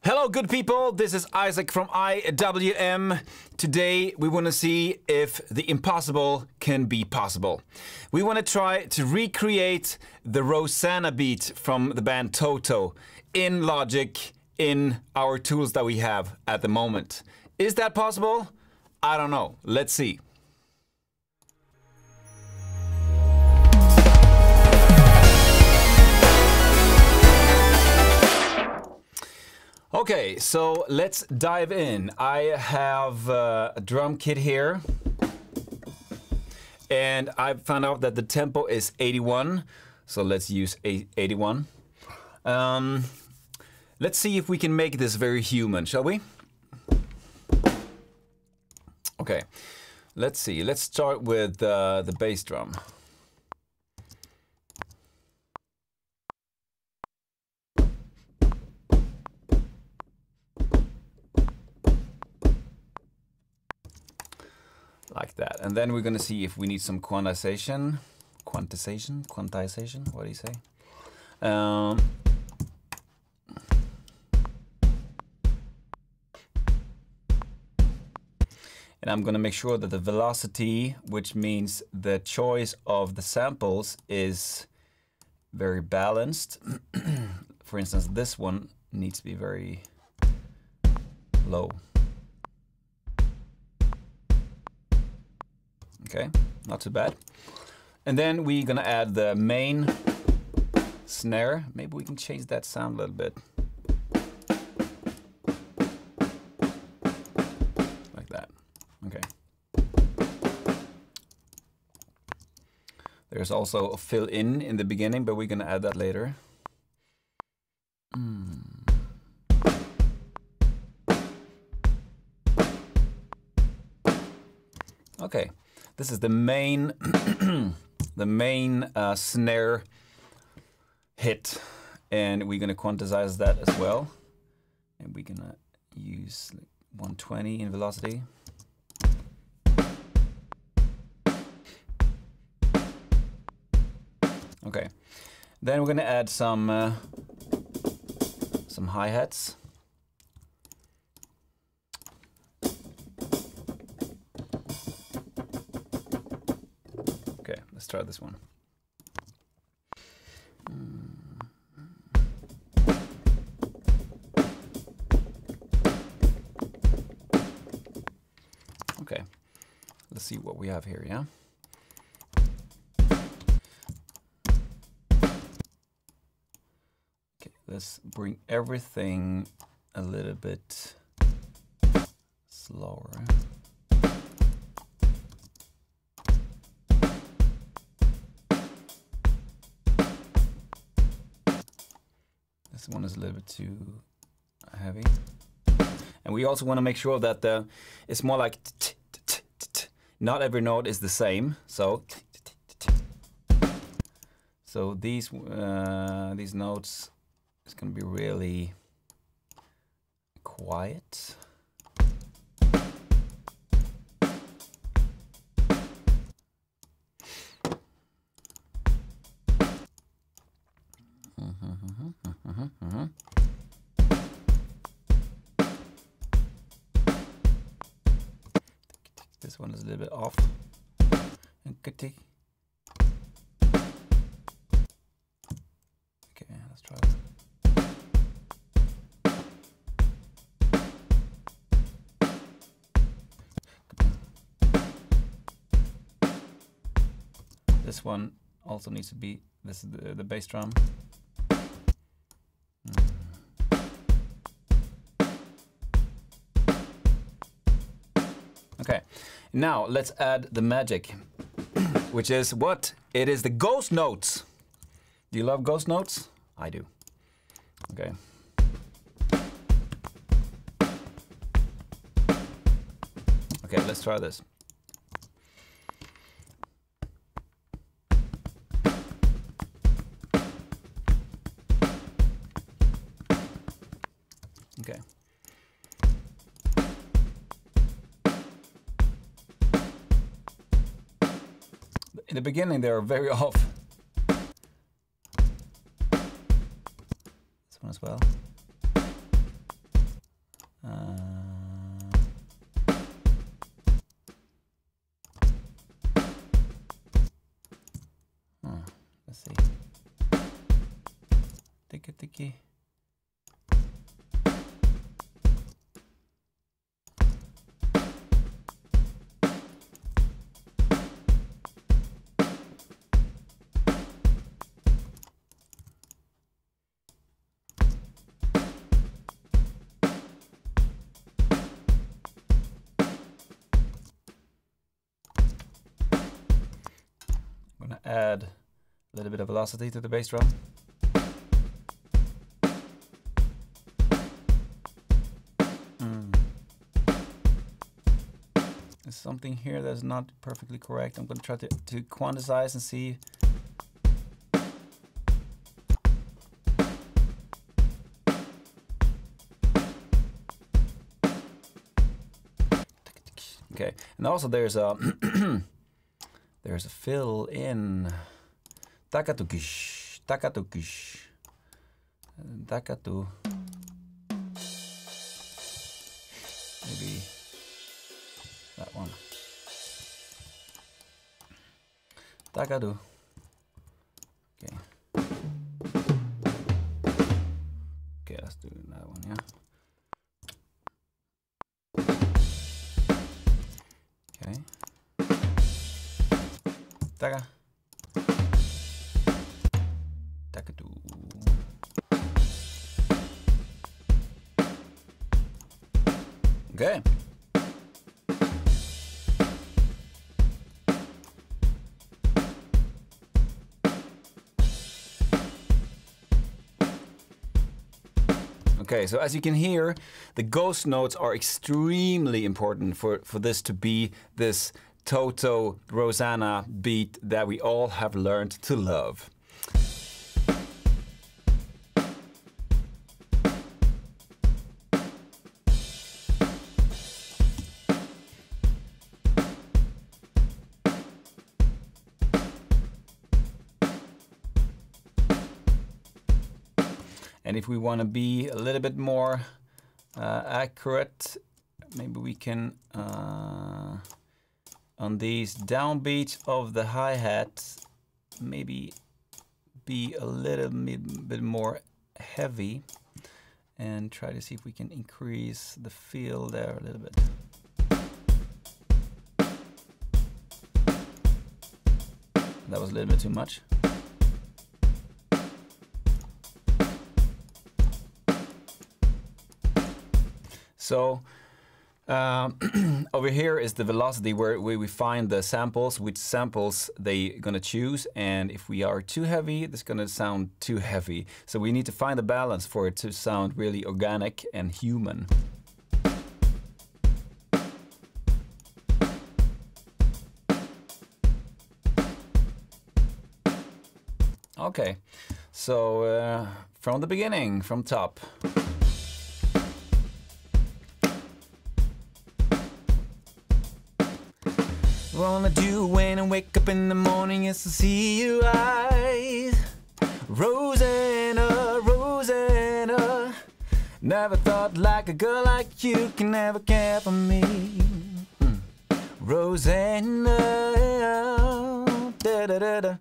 Hello, good people. This is Isaac from IWM. Today, we want to see if the impossible can be possible. We want to try to recreate the Rosanna beat from the band Toto in Logic in our tools that we have at the moment. Is that possible? I don't know. Let's see. Okay, so let's dive in. I have a drum kit here, and I found out that the tempo is 81, so let's use 81. Let's see if we can make this very human, shall we? Okay, let's see. Let's start with the bass drum. Like that. And then we're gonna see if we need some quantization, what do you say? And I'm gonna make sure that the velocity, which means the choice of the samples, is very balanced. For instance, this one needs to be very low. Okay, not too bad. And then we're gonna add the main snare. Maybe we can change that sound a little bit. Like that. Okay. There's also a fill in the beginning, but we're gonna add that later. Okay. This is the main, snare hit, and we're gonna quantize that as well. And we're gonna use like 120 in velocity. Okay, then we're gonna add some hi-hats. Okay, let's try this one. Okay, let's see what we have here, yeah? Okay, let's bring everything a little bit slower. This one is a little bit too heavy. And we also want to make sure that it's more like not every note is the same. So these notes is going to be really quiet. This one is a little bit off. Okay, let's try this. This one also needs to be, this is the bass drum. Okay, now let's add the magic, which is what? It is the ghost notes. Do you love ghost notes? I do. Okay. Okay, let's try this. Okay. In the beginning, they are very off. This one as well. shaky. I'm gonna add a little bit of velocity to the bass drum. There's something here that's not perfectly correct. I'm gonna try to quantize and see. Okay, and also there's a there's a fill in. Takatukish, takatukish, takatu. Maybe that one. Takadu. Okay. Okay, let's do that one, yeah. Okay. Taka. Takadu. Okay. Okay, so as you can hear, the ghost notes are extremely important for this to be this Toto Rosanna beat that we all have learned to love. And if we want to be a little bit more accurate, maybe we can, on these downbeats of the hi-hat, maybe be a little bit more heavy and try to see if we can increase the feel there a little bit. That was a little bit too much. So over here is the velocity where we find the samples, which samples they're gonna choose, and if we are too heavy, it's gonna sound too heavy. So we need to find a balance for it to sound really organic and human. Okay, so from the beginning, from top. What I wanna do when I wake up in the morning is to see your eyes. Rosanna, Rosanna, never thought like a girl like you can never care for me. Rosanna, da da da da.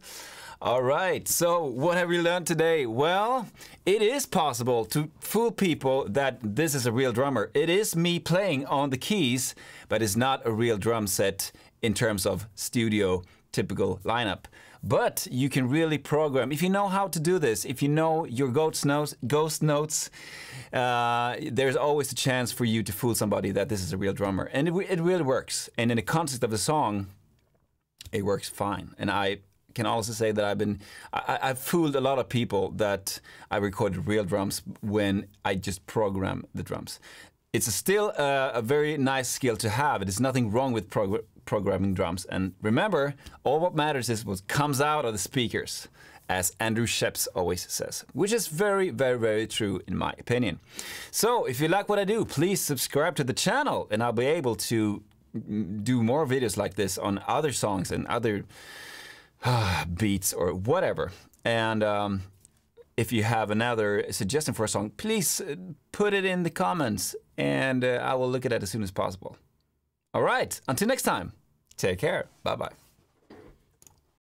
All right, so what have we learned today? Well, it is possible to fool people that this is a real drummer. It is me playing on the keys, but it's not a real drum set in terms of studio typical lineup. But you can really program. If you know how to do this, if you know your ghost notes, there's always a chance for you to fool somebody that this is a real drummer. And it really works. And in the context of the song, it works fine. And I can also say that I've fooled a lot of people that I recorded real drums when I just program the drums. It's still a very nice skill to have. There's nothing wrong with programming drums. And remember, all what matters is what comes out of the speakers, as Andrew Sheps always says, which is very, very, very true in my opinion. So if you like what I do, please subscribe to the channel and I'll be able to do more videos like this on other songs and other beats or whatever. And if you have another suggestion for a song, please put it in the comments and I will look at it as soon as possible. All right, until next time, take care. Bye-bye.